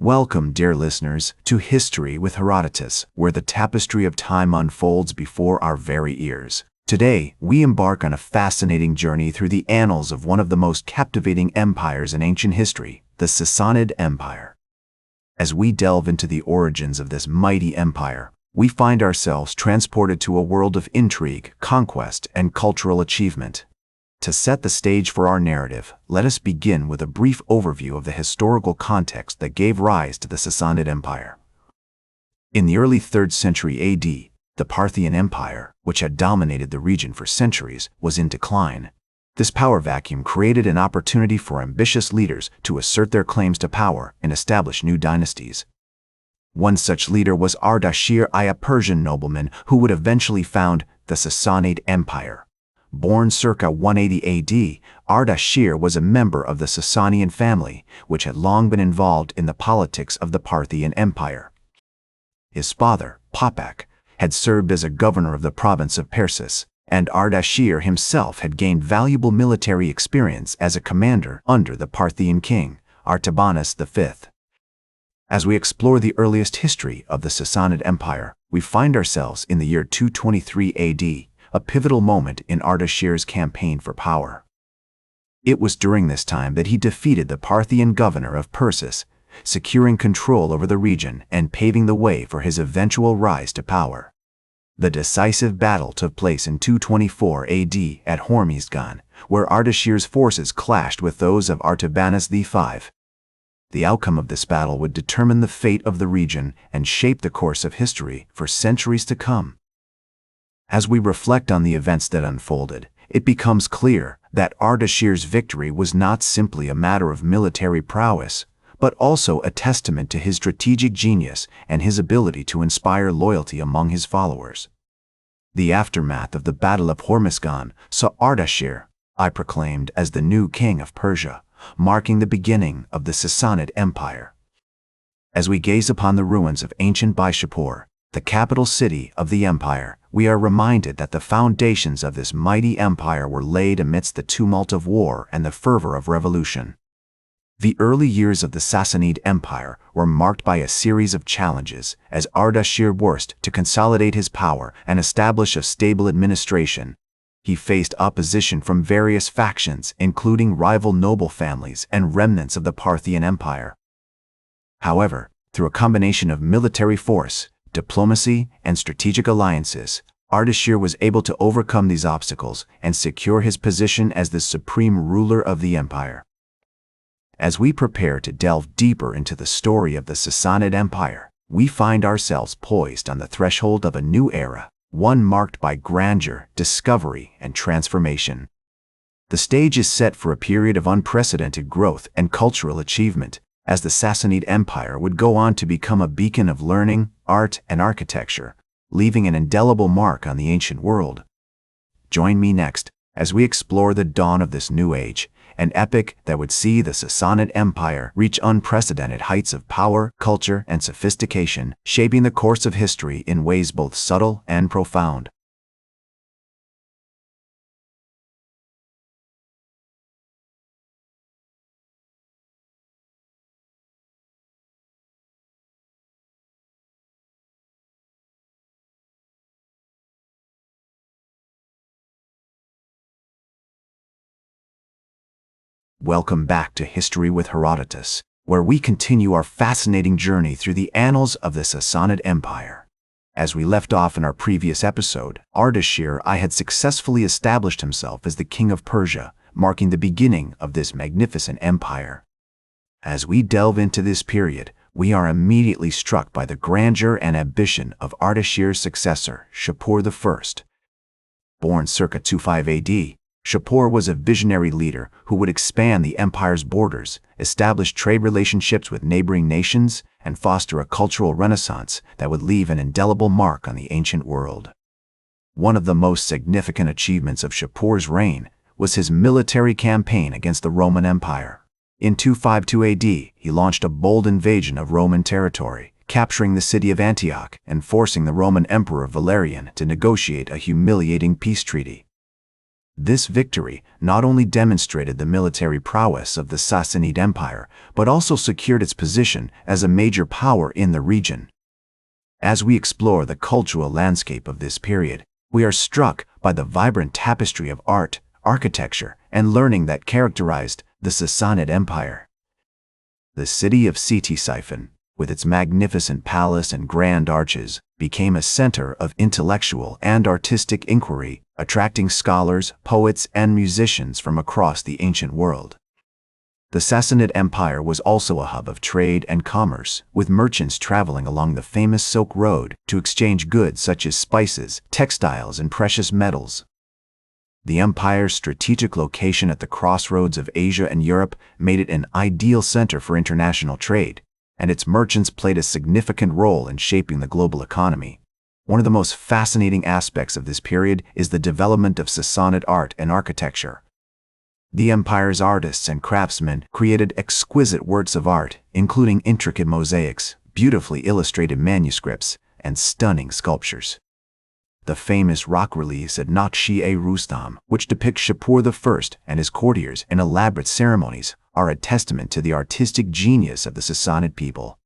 Welcome, dear listeners, to History with Herodotus, where the tapestry of time unfolds before our very ears. Today, we embark on a fascinating journey through the annals of one of the most captivating empires in ancient history, the Sassanid Empire. As we delve into the origins of this mighty empire, we find ourselves transported to a world of intrigue, conquest, and cultural achievement. To set the stage for our narrative, let us begin with a brief overview of the historical context that gave rise to the Sassanid Empire. In the early 3rd century AD, the Parthian Empire, which had dominated the region for centuries, was in decline. This power vacuum created an opportunity for ambitious leaders to assert their claims to power and establish new dynasties. One such leader was Ardashir I, a Persian nobleman who would eventually found the Sassanid Empire. Born circa 180 AD, Ardashir was a member of the Sasanian family, which had long been involved in the politics of the Parthian Empire. His father, Papak, had served as a governor of the province of Persis, and Ardashir himself had gained valuable military experience as a commander under the Parthian king, Artabanus V. As we explore the earliest history of the Sassanid Empire, we find ourselves in the year 223 AD, a pivotal moment in Ardashir's campaign for power. It was during this time that he defeated the Parthian governor of Persis, securing control over the region and paving the way for his eventual rise to power. The decisive battle took place in 224 AD at Hormizgan, where Ardashir's forces clashed with those of Artabanus V. The outcome of this battle would determine the fate of the region and shape the course of history for centuries to come. As we reflect on the events that unfolded, it becomes clear that Ardashir's victory was not simply a matter of military prowess, but also a testament to his strategic genius and his ability to inspire loyalty among his followers. The aftermath of the Battle of Hormizgan saw Ardashir I proclaimed as the new king of Persia, marking the beginning of the Sassanid Empire. As we gaze upon the ruins of ancient Bishapur, the capital city of the empire, we are reminded that the foundations of this mighty empire were laid amidst the tumult of war and the fervor of revolution. The early years of the Sassanid Empire were marked by a series of challenges as Ardashir worked to consolidate his power and establish a stable administration. He faced opposition from various factions, including rival noble families and remnants of the Parthian Empire. However, through a combination of military force, diplomacy, and strategic alliances, Ardashir was able to overcome these obstacles and secure his position as the supreme ruler of the empire. As we prepare to delve deeper into the story of the Sassanid Empire, we find ourselves poised on the threshold of a new era, one marked by grandeur, discovery, and transformation. The stage is set for a period of unprecedented growth and cultural achievement, as the Sassanid Empire would go on to become a beacon of learning, art, and architecture, leaving an indelible mark on the ancient world. Join me next as we explore the dawn of this new age, an epic that would see the Sassanid Empire reach unprecedented heights of power, culture, and sophistication, shaping the course of history in ways both subtle and profound. Welcome back to History with Herodotus, where we continue our fascinating journey through the annals of the Sassanid Empire. As we left off in our previous episode, Ardashir I had successfully established himself as the king of Persia, marking the beginning of this magnificent empire. As we delve into this period, we are immediately struck by the grandeur and ambition of Ardashir's successor, Shapur I. Born circa 25 AD, Shapur was a visionary leader who would expand the empire's borders, establish trade relationships with neighboring nations, and foster a cultural renaissance that would leave an indelible mark on the ancient world. One of the most significant achievements of Shapur's reign was his military campaign against the Roman Empire. In 252 AD, he launched a bold invasion of Roman territory, capturing the city of Antioch and forcing the Roman Emperor Valerian to negotiate a humiliating peace treaty. This victory not only demonstrated the military prowess of the Sassanid Empire, but also secured its position as a major power in the region. As we explore the cultural landscape of this period, we are struck by the vibrant tapestry of art, architecture, and learning that characterized the Sassanid Empire. The city of Ctesiphon, with its magnificent palace and grand arches, became a center of intellectual and artistic inquiry, attracting scholars, poets, and musicians from across the ancient world. The Sassanid Empire was also a hub of trade and commerce, with merchants traveling along the famous Silk Road to exchange goods such as spices, textiles, and precious metals. The empire's strategic location at the crossroads of Asia and Europe made it an ideal center for international trade, and its merchants played a significant role in shaping the global economy. One of the most fascinating aspects of this period is the development of Sassanid art and architecture. The empire's artists and craftsmen created exquisite works of art, including intricate mosaics, beautifully illustrated manuscripts, and stunning sculptures. The famous rock reliefs at Nakshi-e-Rustam, which depict Shapur I and his courtiers in elaborate ceremonies, are a testament to the artistic genius of the Sassanid people.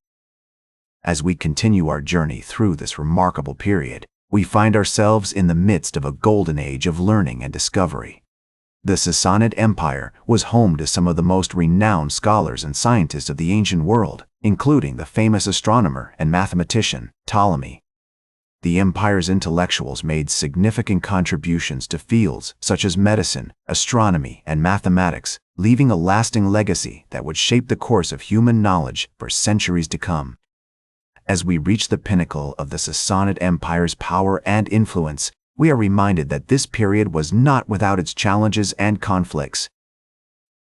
As we continue our journey through this remarkable period, we find ourselves in the midst of a golden age of learning and discovery. The Sassanid Empire was home to some of the most renowned scholars and scientists of the ancient world, including the famous astronomer and mathematician Ptolemy. The empire's intellectuals made significant contributions to fields such as medicine, astronomy, and mathematics, leaving a lasting legacy that would shape the course of human knowledge for centuries to come. As we reach the pinnacle of the Sassanid Empire's power and influence, we are reminded that this period was not without its challenges and conflicts.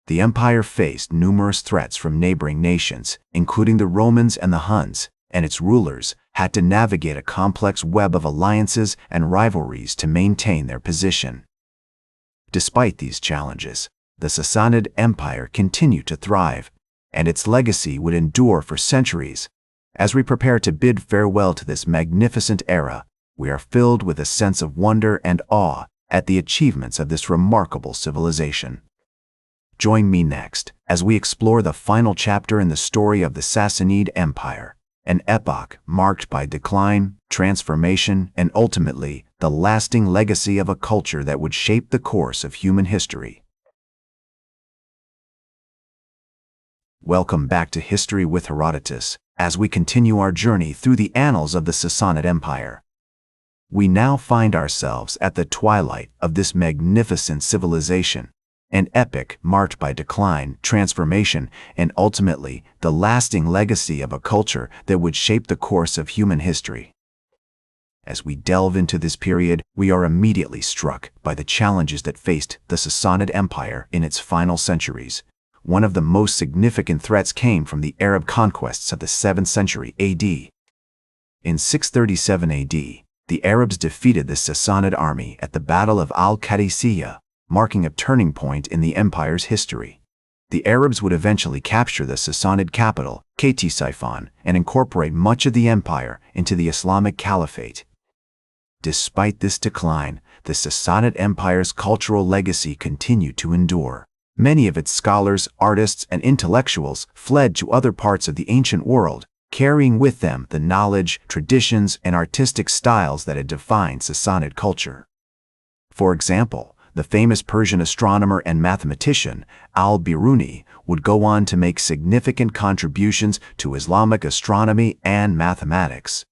The empire faced numerous threats from neighboring nations, including the Romans and the Huns, and its rulers had to navigate a complex web of alliances and rivalries to maintain their position. Despite these challenges, the Sassanid Empire continued to thrive, and its legacy would endure for centuries. As we prepare to bid farewell to this magnificent era, we are filled with a sense of wonder and awe at the achievements of this remarkable civilization. Join me next as we explore the final chapter in the story of the Sassanid Empire, an epoch marked by decline, transformation, and ultimately the lasting legacy of a culture that would shape the course of human history. Welcome back to History with Herodotus, as we continue our journey through the annals of the Sassanid Empire. We now find ourselves at the twilight of this magnificent civilization, an epic marked by decline, transformation, and ultimately the lasting legacy of a culture that would shape the course of human history. As we delve into this period, we are immediately struck by the challenges that faced the Sassanid Empire in its final centuries. One of the most significant threats came from the Arab conquests of the 7th century AD. In 637 AD, the Arabs defeated the Sassanid army at the Battle of Al-Qadisiyah, marking a turning point in the empire's history. The Arabs would eventually capture the Sassanid capital, Ctesiphon, and incorporate much of the empire into the Islamic Caliphate. Despite this decline, the Sassanid Empire's cultural legacy continued to endure. Many of its scholars, artists, and intellectuals fled to other parts of the ancient world, carrying with them the knowledge, traditions, and artistic styles that had defined Sassanid culture. For example, the famous Persian astronomer and mathematician al-Biruni would go on to make significant contributions to Islamic astronomy and mathematics.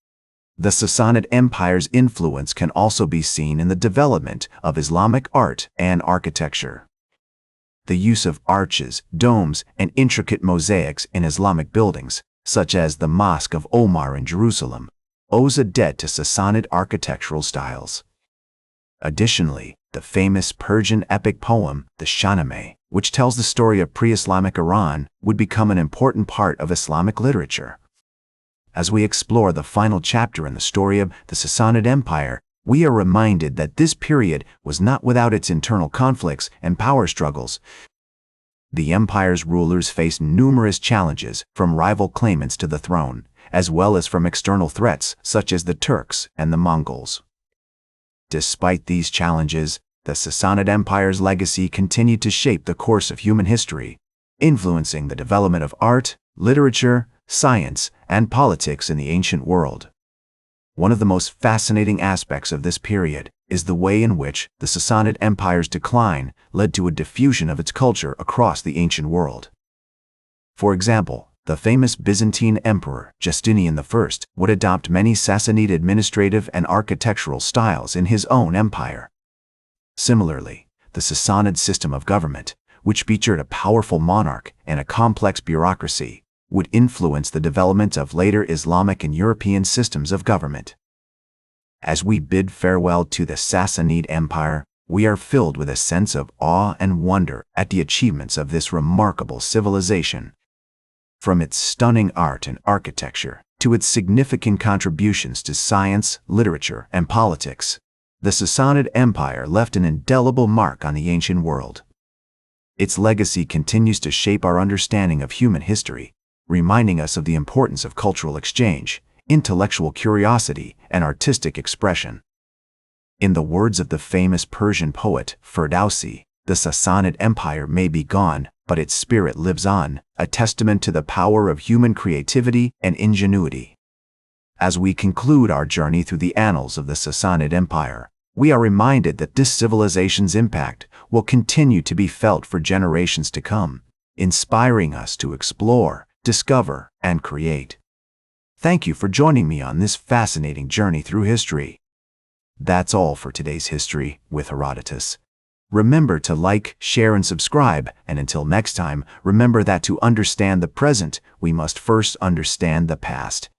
The Sassanid Empire's influence can also be seen in the development of Islamic art and architecture. The use of arches, domes, and intricate mosaics in Islamic buildings, such as the Mosque of Omar in Jerusalem, owes a debt to Sassanid architectural styles. Additionally, the famous Persian epic poem, the Shahnameh, which tells the story of pre-Islamic Iran, would become an important part of Islamic literature. As we explore the final chapter in the story of the Sassanid Empire, we are reminded that this period was not without its internal conflicts and power struggles. The empire's rulers faced numerous challenges from rival claimants to the throne, as well as from external threats such as the Turks and the Mongols. Despite these challenges, the Sassanid Empire's legacy continued to shape the course of human history, influencing the development of art, literature, science, and politics in the ancient world. One of the most fascinating aspects of this period is the way in which the Sassanid Empire's decline led to a diffusion of its culture across the ancient world. For example, the famous Byzantine emperor Justinian I would adopt many Sassanid administrative and architectural styles in his own empire. Similarly, the Sassanid system of government, which featured a powerful monarch and a complex bureaucracy, would influence the development of later Islamic and European systems of government. As we bid farewell to the Sassanid Empire, we are filled with a sense of awe and wonder at the achievements of this remarkable civilization. From its stunning art and architecture to its significant contributions to science, literature, and politics, the Sassanid Empire left an indelible mark on the ancient world. Its legacy continues to shape our understanding of human history, reminding us of the importance of cultural exchange, intellectual curiosity, and artistic expression. In the words of the famous Persian poet Herodotus, the Sassanid Empire may be gone, but its spirit lives on, a testament to the power of human creativity and ingenuity. As we conclude our journey through the annals of the Sassanid Empire, we are reminded that this civilization's impact will continue to be felt for generations to come, inspiring us to explore, discover, and create. Thank you for joining me on this fascinating journey through history. That's all for today's History with Herodotus. Remember to like, share, and subscribe, and until next time, remember that to understand the present, we must first understand the past.